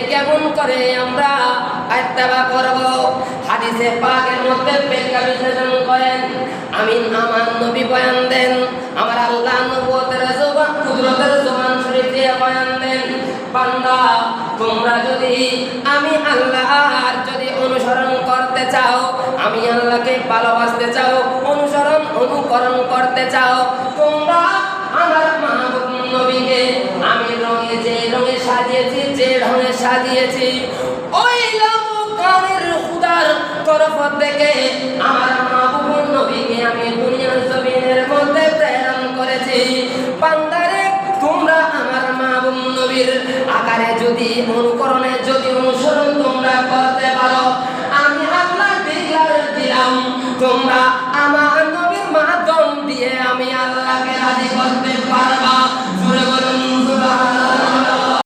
কেমন করে আমরা ইত্তেবা করব? হাদিসে পাকের মধ্যে ব্যাখ্যা বিশ্লেষণ করেন। আমিন আমার নবী বয়ান দেন, আমার আল্লাহ নবুয়তের জবান কুদরতের জবান শরীফ দিয়ে বয়ান দেন, বান্দা তোমরা যদি আমি আল্লাহর যদি অনুসরণ করতে চাও, আমি আল্লাহকে ভালোবাসতে চাও, অনুকরণ করতে চাও, তোমরা আমার মাহবুব নবীকে আমি যে রঙে সাজিয়েছি ওই লামকানের খুদার তরফ থেকে আমার মাহবুব নবীকে আমি দুনিয়ার জমিনের মধ্যে প্রেরণ করেছি। বান্দারে তোমরা আমার মাহবুব নবীর আকারে যদি অনুসরণ তোমরা করতে পারো, আমি আল্লাহ দিলাম তোমরা